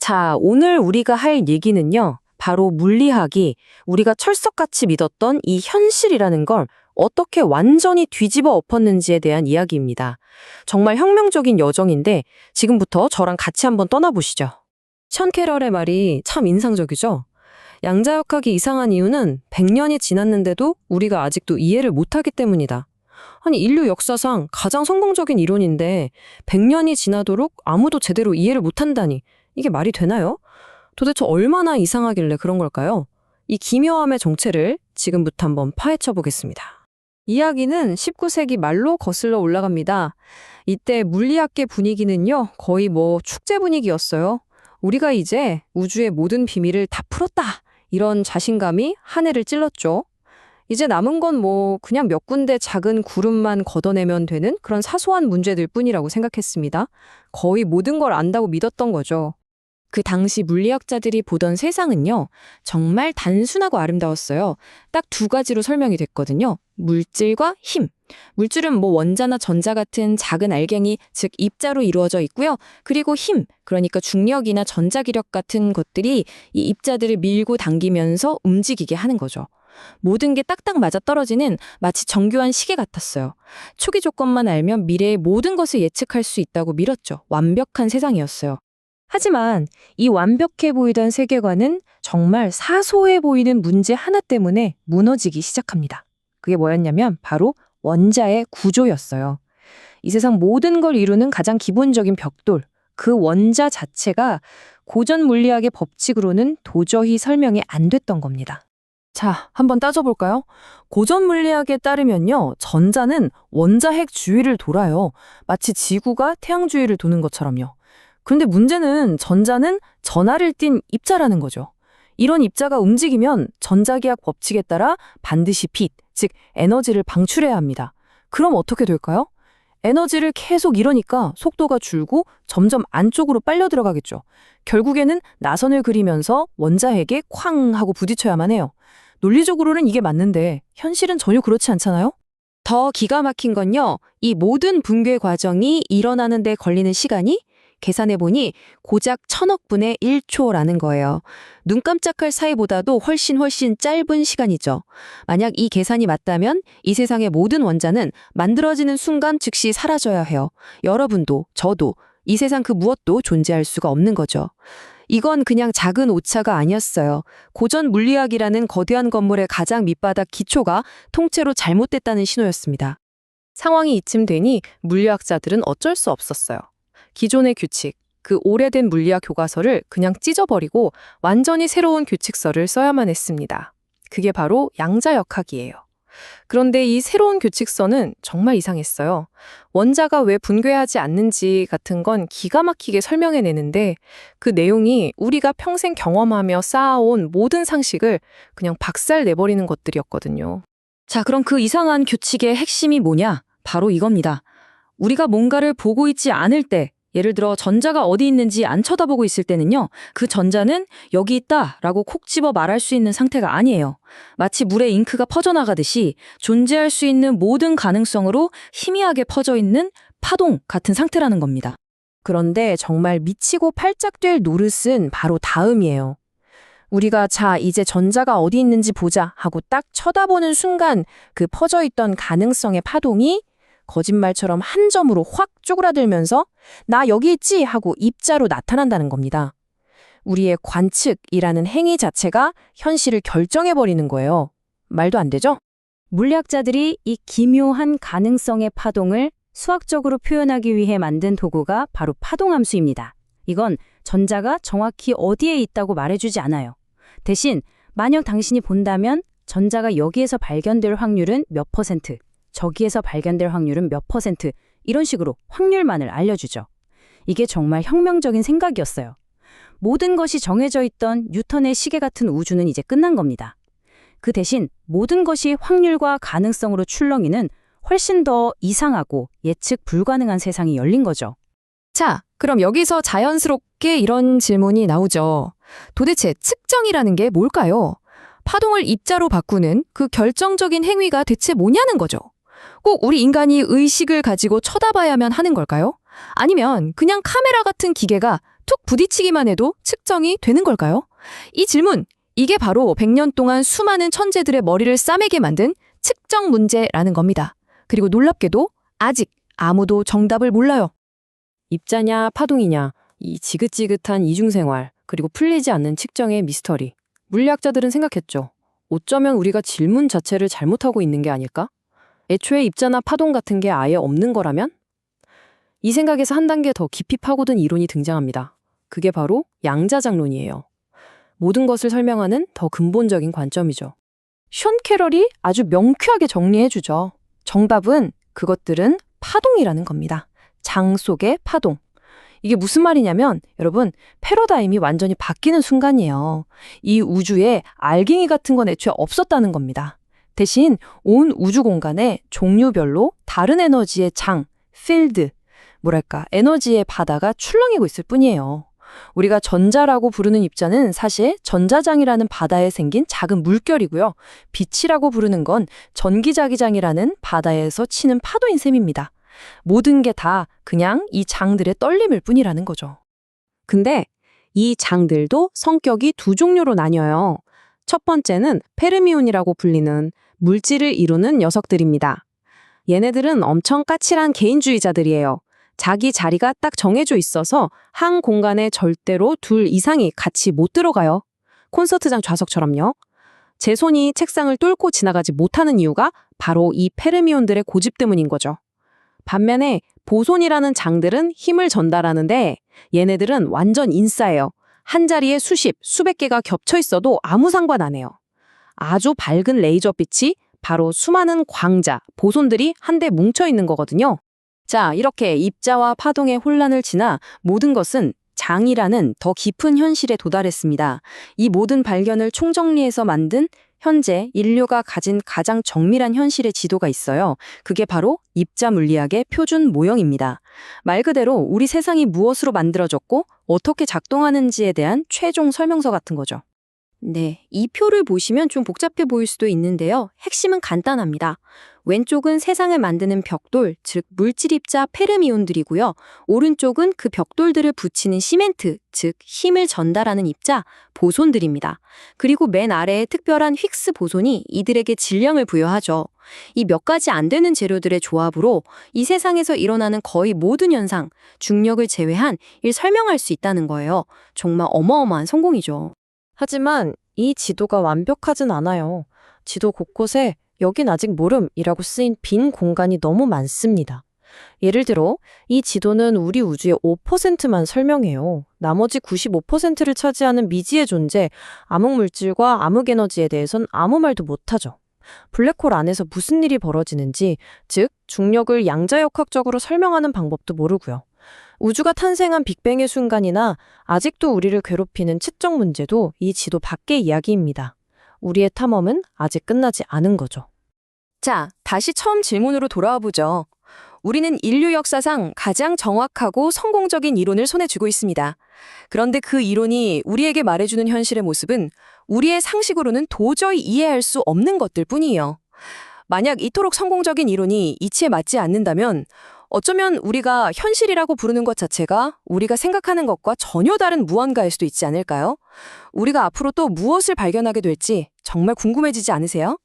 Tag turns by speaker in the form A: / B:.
A: 자, 오늘 우리가 할 얘기는요. 바로 물리학이 우리가 철석같이 믿었던 이 현실이라는 걸 어떻게 완전히 뒤집어 엎었는지에 대한 이야기입니다. 정말 혁명적인 여정인데 지금부터 저랑 같이 한번 떠나보시죠. 션 캐럴의 말이 참 인상적이죠. 양자역학이 이상한 이유는 100년이 지났는데도 우리가 아직도 이해를 못하기 때문이다. 아니, 인류 역사상 가장 성공적인 이론인데 100년이 지나도록 아무도 제대로 이해를 못한다니 이게 말이 되나요? 도대체 얼마나 이상하길래 그런 걸까요? 이 기묘함의 정체를 지금부터 한번 파헤쳐 보겠습니다. 이야기는 19세기 말로 거슬러 올라갑니다. 이때 물리학계 분위기는요, 거의 축제 분위기였어요. 우리가 이제 우주의 모든 비밀을 다 풀었다. 이런 자신감이 한 해를 찔렀죠. 이제 남은 건 그냥 몇 군데 작은 구름만 걷어내면 되는 그런 사소한 문제들 뿐이라고 생각했습니다. 거의 모든 걸 안다고 믿었던 거죠. 그 당시 물리학자들이 보던 세상은요, 정말 단순하고 아름다웠어요. 딱 두 가지로 설명이 됐거든요. 물질과 힘. 물질은 원자나 전자 같은 작은 알갱이, 즉 입자로 이루어져 있고요. 그리고 힘, 그러니까 중력이나 전자기력 같은 것들이 이 입자들을 밀고 당기면서 움직이게 하는 거죠. 모든 게 딱딱 맞아떨어지는 마치 정교한 시계 같았어요. 초기 조건만 알면 미래의 모든 것을 예측할 수 있다고 믿었죠. 완벽한 세상이었어요. 하지만 이 완벽해 보이던 세계관은 정말 사소해 보이는 문제 하나 때문에 무너지기 시작합니다. 그게 뭐였냐면 바로 원자의 구조였어요. 이 세상 모든 걸 이루는 가장 기본적인 벽돌, 그 원자 자체가 고전 물리학의 법칙으로는 도저히 설명이 안 됐던 겁니다. 자, 한번 따져볼까요? 고전 물리학에 따르면요, 전자는 원자 핵 주위를 돌아요. 마치 지구가 태양 주위를 도는 것처럼요. 그런데 문제는 전자는 전하를 띤 입자라는 거죠. 이런 입자가 움직이면 전자기학 법칙에 따라 반드시 빛, 즉 에너지를 방출해야 합니다. 그럼 어떻게 될까요? 에너지를 계속 이러니까 속도가 줄고 점점 안쪽으로 빨려 들어가겠죠. 결국에는 나선을 그리면서 원자핵에 쾅 하고 부딪혀야만 해요. 논리적으로는 이게 맞는데 현실은 전혀 그렇지 않잖아요? 더 기가 막힌 건요, 이 모든 붕괴 과정이 일어나는 데 걸리는 시간이 계산해보니 고작 1000억분의 1초라는 거예요. 눈 깜짝할 사이보다도 훨씬 짧은 시간이죠. 만약 이 계산이 맞다면 이 세상의 모든 원자는 만들어지는 순간 즉시 사라져야 해요. 여러분도 저도 이 세상 그 무엇도 존재할 수가 없는 거죠. 이건 그냥 작은 오차가 아니었어요. 고전 물리학이라는 거대한 건물의 가장 밑바닥 기초가 통째로 잘못됐다는 신호였습니다. 상황이 이쯤 되니 물리학자들은 어쩔 수 없었어요. 기존의 규칙, 그 오래된 물리학 교과서를 그냥 찢어버리고 완전히 새로운 규칙서를 써야만 했습니다. 그게 바로 양자역학이에요. 그런데 이 새로운 규칙서는 정말 이상했어요. 원자가 왜 붕괴하지 않는지 같은 건 기가 막히게 설명해내는데 그 내용이 우리가 평생 경험하며 쌓아온 모든 상식을 그냥 박살내버리는 것들이었거든요. 자, 그럼 그 이상한 규칙의 핵심이 뭐냐? 바로 이겁니다. 우리가 뭔가를 보고 있지 않을 때, 예를 들어 전자가 어디 있는지 안 쳐다보고 있을 때는요, 그 전자는 여기 있다 라고 콕 집어 말할 수 있는 상태가 아니에요. 마치 물에 잉크가 퍼져나가듯이 존재할 수 있는 모든 가능성으로 희미하게 퍼져 있는 파동 같은 상태라는 겁니다. 그런데 정말 미치고 팔짝 될 노릇은 바로 다음이에요. 우리가 자, 이제 전자가 어디 있는지 보자 하고 딱 쳐다보는 순간 그 퍼져 있던 가능성의 파동이 거짓말처럼 한 점으로 확 쪼그라들면서 나 여기 있지 하고 입자로 나타난다는 겁니다. 우리의 관측이라는 행위 자체가 현실을 결정해버리는 거예요. 말도 안 되죠? 물리학자들이 이 기묘한 가능성의 파동을 수학적으로 표현하기 위해 만든 도구가 바로 파동함수입니다. 이건 전자가 정확히 어디에 있다고 말해주지 않아요. 대신 만약 당신이 본다면 전자가 여기에서 발견될 확률은 몇 %, 저기에서 발견될 확률은 몇 %, 이런 식으로 확률만을 알려주죠. 이게 정말 혁명적인 생각이었어요. 모든 것이 정해져 있던 뉴턴의 시계 같은 우주는 이제 끝난 겁니다. 그 대신 모든 것이 확률과 가능성으로 출렁이는 훨씬 더 이상하고 예측 불가능한 세상이 열린 거죠. 자, 그럼 여기서 자연스럽게 이런 질문이 나오죠. 도대체 측정이라는 게 뭘까요? 파동을 입자로 바꾸는 그 결정적인 행위가 대체 뭐냐는 거죠. 꼭 우리 인간이 의식을 가지고 쳐다봐야만 하는 걸까요? 아니면 그냥 카메라 같은 기계가
B: 툭 부딪히기만 해도 측정이 되는 걸까요? 이 질문, 이게 바로 100년 동안 수많은 천재들의 머리를 싸매게 만든 측정 문제라는 겁니다. 그리고 놀랍게도 아직 아무도 정답을 몰라요.
A: 입자냐 파동이냐, 이 지긋지긋한 이중생활, 그리고 풀리지 않는 측정의 미스터리. 물리학자들은 생각했죠. 어쩌면 우리가 질문 자체를 잘못하고 있는 게 아닐까? 애초에 입자나 파동 같은 게 아예 없는 거라면? 이 생각에서 한 단계 더 깊이 파고든 이론이 등장합니다. 그게 바로 양자장론이에요. 모든 것을 설명하는 더 근본적인 관점이죠.
B: 숀 캐럴이 아주 명쾌하게 정리해주죠. 정답은 그것들은 파동이라는 겁니다. 장 속의 파동. 이게 무슨 말이냐면 여러분, 패러다임이 완전히 바뀌는 순간이에요. 이 우주에 알갱이 같은 건 애초에 없었다는 겁니다. 대신 온 우주 공간에 종류별로 다른 에너지의 장, 필드, 에너지의 바다가 출렁이고 있을 뿐이에요. 우리가 전자라고 부르는 입자는 사실 전자장이라는 바다에 생긴 작은 물결이고요. 빛이라고 부르는 건 전기자기장이라는 바다에서 치는 파도인 셈입니다. 모든 게 다 그냥 이 장들의 떨림일 뿐이라는 거죠.
A: 근데 이 장들도 성격이 두 종류로 나뉘어요. 첫 번째는 페르미온이라고 불리는 물질을 이루는 녀석들입니다. 얘네들은 엄청 까칠한 개인주의자들이에요. 자기 자리가 딱 정해져 있어서 한 공간에 절대로 둘 이상이 같이 못 들어가요. 콘서트장 좌석처럼요. 제 손이 책상을 뚫고 지나가지 못하는 이유가 바로 이 페르미온들의 고집 때문인 거죠. 반면에 보손이라는 장들은 힘을 전달하는데 얘네들은 완전 인싸예요. 한 자리에 수십, 수백 개가 겹쳐 있어도 아무 상관 안 해요. 아주 밝은 레이저빛이 바로 수많은 광자, 보손들이 한데 뭉쳐 있는 거거든요. 자, 이렇게 입자와 파동의 혼란을 지나 모든 것은 장이라는 더 깊은 현실에 도달했습니다. 이 모든 발견을 총정리해서 만든 현재 인류가 가진 가장 정밀한 현실의 지도가 있어요. 그게 바로 입자 물리학의 표준 모형입니다. 말 그대로 우리 세상이 무엇으로 만들어졌고 어떻게 작동하는지에 대한 최종 설명서 같은 거죠.
B: 네, 이 표를 보시면 좀 복잡해 보일 수도 있는데요. 핵심은 간단합니다. 왼쪽은 세상을 만드는 벽돌, 즉 물질 입자 페르미온들이고요. 오른쪽은 그 벽돌들을 붙이는 시멘트, 즉 힘을 전달하는 입자 보손들입니다. 그리고 맨 아래에 특별한 힉스 보손이 이들에게 질량을 부여하죠. 이 몇 가지 안 되는 재료들의 조합으로 이 세상에서 일어나는 거의 모든 현상, 중력을 제외한 일 설명할 수 있다는 거예요. 정말 어마어마한 성공이죠.
A: 하지만 이 지도가 완벽하진 않아요. 지도 곳곳에 여긴 아직 모름이라고 쓰인 빈 공간이 너무 많습니다. 예를 들어 이 지도는 우리 우주의 5%만 설명해요. 나머지 95%를 차지하는 미지의 존재, 암흑물질과 암흑에너지에 대해선 아무 말도 못하죠. 블랙홀 안에서 무슨 일이 벌어지는지, 즉 중력을 양자역학적으로 설명하는 방법도 모르고요. 우주가 탄생한 빅뱅의 순간이나 아직도 우리를 괴롭히는 측정 문제도 이 지도 밖의 이야기입니다. 우리의 탐험은 아직 끝나지 않은 거죠.
B: 자, 다시 처음 질문으로 돌아와 보죠. 우리는 인류 역사상 가장 정확하고 성공적인 이론을 손에 쥐고 있습니다. 그런데 그 이론이 우리에게 말해주는 현실의 모습은 우리의 상식으로는 도저히 이해할 수 없는 것들 뿐이에요. 만약 이토록 성공적인 이론이 이치에 맞지 않는다면 어쩌면 우리가 현실이라고 부르는 것 자체가 우리가 생각하는 것과 전혀 다른 무언가일 수도 있지 않을까요? 우리가 앞으로 또 무엇을 발견하게 될지 정말 궁금해지지 않으세요?